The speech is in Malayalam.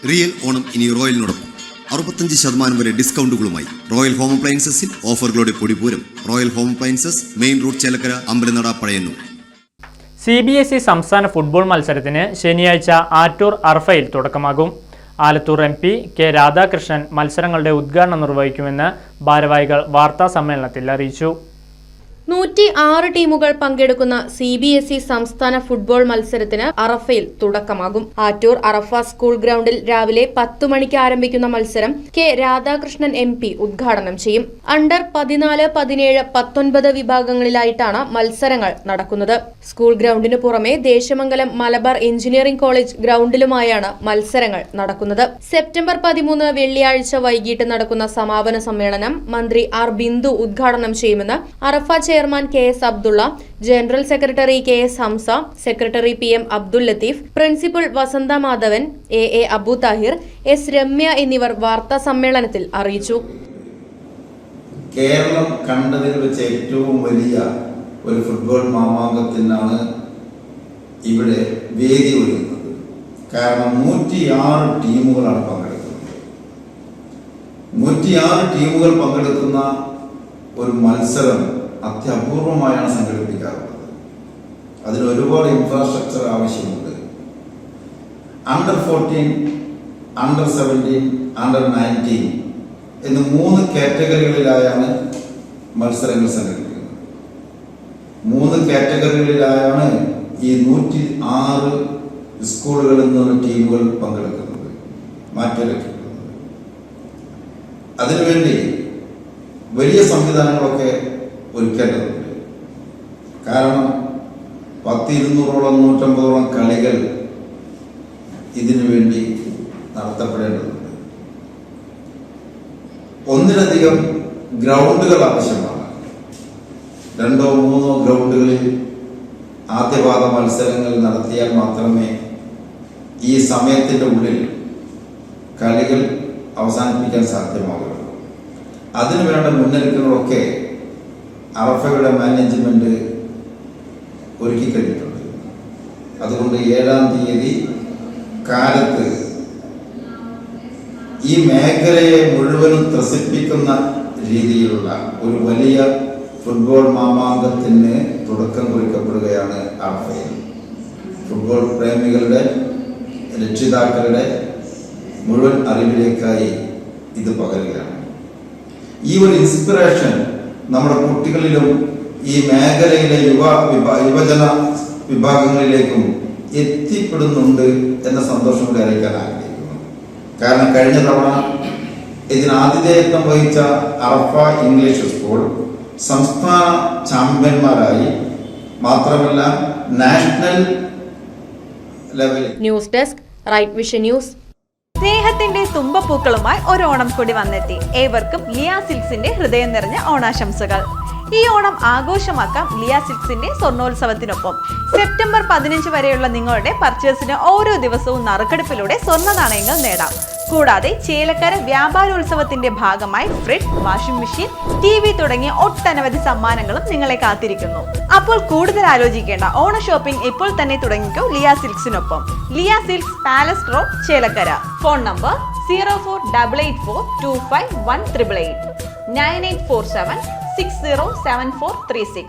റിയൽ ഓണം ഇനി റോയലിനോടൊപ്പം 65% വരെ ഡിസ്കൗണ്ടുകളുമായി റോയൽ ഹോം അപ്ലയൻസസിൽ ഓഫറുകളുടെ പൊടിപൂരം. Royal Home Appliances, main road, Chelakkara, Ambalanada, Pazhayannur. CBSE സംസ്ഥാന ഫുട്ബോൾ മത്സരത്തിന് ശനിയാഴ്ച ആറ്റൂർ അർഫയിൽ തുടക്കമാകും. ആലത്തൂർ MP കെ രാധാകൃഷ്ണൻ മത്സരങ്ങളുടെ ഉദ്ഘാടനം നിർവഹിക്കുമെന്ന് ഭാരവാഹികൾ വാർത്താ സമ്മേളനത്തിൽ അറിയിച്ചു. 106 ടീമുകൾ പങ്കെടുക്കുന്ന CBSE സംസ്ഥാന ഫുട്ബോൾ മത്സരത്തിന് അറഫയിൽ തുടക്കമാകും. ആറ്റൂർ അറഫ സ്കൂൾ ഗ്രൗണ്ടിൽ രാവിലെ 10 മണിക്ക് ആരംഭിക്കുന്ന മത്സരം കെ രാധാകൃഷ്ണൻ MP ഉദ്ഘാടനം ചെയ്യും. അണ്ടർ 14, 17, 19 വിഭാഗങ്ങളിലായിട്ടാണ് മത്സരങ്ങൾ നടക്കുന്നത്. സ്കൂൾ ഗ്രൗണ്ടിനു പുറമെ ദേശമംഗലം മലബാർ എഞ്ചിനീയറിംഗ് കോളേജ് ഗ്രൗണ്ടിലുമായാണ് മത്സരങ്ങൾ നടക്കുന്നത്. സെപ്റ്റംബർ 13 വെള്ളിയാഴ്ച വൈകിട്ട് നടക്കുന്ന സമാപന സമ്മേളനം മന്ത്രി R. ബിന്ദു ഉദ്ഘാടനം ചെയ്യുമെന്ന് Arafa chairman KS Abdulla, general secretary KS Hamsa, secretary PM Abdul Latheef, principal Vasantha Madhavan, AA Abu Thahir, S. Ramya എന്നിവർ വാർത്താ സമ്മേളനത്തിൽ അറിയിച്ചു. കേരളം കണ്ടതിൽ വെച്ച് ഏറ്റവും വലിയ ഒരു ഫുട്ബോൾ മാമാങ്കത്തിനാണ് ഇവിടെ വേദി ഒരുങ്ങുന്നത്. കാരണം 106 ടീമുകളാണ് പങ്കെടുക്കുന്നത്. 106 ടീമുകൾ പങ്കെടുക്കുന്ന ഒരു മത്സരം അത്യപൂർവമായാണ് സംഘടിപ്പിക്കാറുള്ളത്. അതിന് ഒരുപാട് ഇൻഫ്രാസ്ട്രക്ചർ ആവശ്യമുണ്ട്. അണ്ടർ 14, അണ്ടർ 17, അണ്ടർ 19 എന്ന് 3 കാറ്റഗറികളിലായാണ് മത്സരങ്ങൾ സംഘടിപ്പിക്കുന്നത്. 3 കാറ്റഗറികളിലായാണ് ഈ 106 സ്കൂളുകളിൽ നിന്നുള്ള ടീമുകൾ പങ്കെടുക്കുന്നത്, മാറ്റിവെക്കുന്നത്. അതിനുവേണ്ടി വലിയ സംവിധാനങ്ങളൊക്കെ ഒരുക്കേണ്ടതുണ്ട്. കാരണം 100-200ഓളം 150ഓളം കളികൾ ഇതിനു വേണ്ടി നടത്തപ്പെടേണ്ടതുണ്ട്. ഒന്നിലധികം ഗ്രൗണ്ടുകൾ ആവശ്യമാണ്. 2-3 ഗ്രൗണ്ടുകളിൽ ആദ്യപാദ മത്സരങ്ങൾ നടത്തിയാൽ മാത്രമേ ഈ സമയത്തിൻ്റെ ഉള്ളിൽ കളികൾ അവസാനിപ്പിക്കാൻ സാധ്യമാകുള്ളൂ. അതിനു വേണ്ട മുന്നൊരുക്കങ്ങളൊക്കെ അറഫയുടെ മാനേജ്മെന്റ് ഒരുക്കി കഴിഞ്ഞിട്ടുണ്ട്. അതുകൊണ്ട് 7-ാം തീയതി കാലത്ത് ഈ മേഖലയെ മുഴുവനും ത്രസിപ്പിക്കുന്ന രീതിയിലുള്ള ഒരു വലിയ ഫുട്ബോൾ മാമാങ്കത്തിന് തുടക്കം കുറിക്കപ്പെടുകയാണ് അറഫയിൽ. ഫുട്ബോൾ പ്രേമികളുടെ, രക്ഷിതാക്കളുടെ മുഴുവൻ അറിവിലേക്കായി ഇത് പകരുകയാണ്. ഈ ഒരു ഇൻസ്പിറേഷൻ നമ്മുടെ കുട്ടികളിലും ഈ മേഖലയിലെ യുവജന വിഭാഗങ്ങളിലേക്കും എത്തിപ്പെടുന്നുണ്ട് എന്ന സന്തോഷം കൂടി അറിയിക്കാൻ ആഗ്രഹിക്കുന്നു. കാരണം കഴിഞ്ഞ തവണ ഇതിന് ആതിഥേയത്വം വഹിച്ച അറഫ ഇംഗ്ലീഷ് സ്കൂൾ സംസ്ഥാന ചാമ്പ്യന്മാരായി, മാത്രമല്ല നാഷണൽ ലെവലിൽ. News desk, Right Vision News. സ്നേഹത്തിന്റെ തുമ്പപ്പൂക്കളുമായി ഒരു ഓണം കൂടി വന്നെത്തി. ഏവർക്കും ലിയ സിൽക്സിന്റെ ഹൃദയം നിറഞ്ഞ ഓണാശംസകൾ. ഈ ഓണം ആഘോഷമാക്കാം ലിയ സിൽക്സിന്റെ സ്വർണ്ണോത്സവത്തിനൊപ്പം. സെപ്റ്റംബർ 15 വരെയുള്ള നിങ്ങളുടെ പർച്ചേസിന് ഓരോ ദിവസവും നറുക്കെടുപ്പിലൂടെ സ്വർണ്ണ നാണയങ്ങൾ നേടാം. കൂടാതെ ചേലക്കര വ്യാപാരോത്സവത്തിന്റെ ഭാഗമായി ഫ്രിഡ്ജ്, വാഷിംഗ് മെഷീൻ, TV തുടങ്ങിയ ഒട്ടനവധി സമ്മാനങ്ങളും നിങ്ങളെ കാത്തിരിക്കുന്നു. അപ്പോൾ കൂടുതൽ ആലോചിക്കേണ്ട, ഓണ ഷോപ്പിംഗ് ഇപ്പോൾ തന്നെ തുടങ്ങിക്കോ ലിയ സിൽക്സിനൊപ്പം. Liya silks, palace road, Chelakkara. Phone number 0488425188, 9847607436.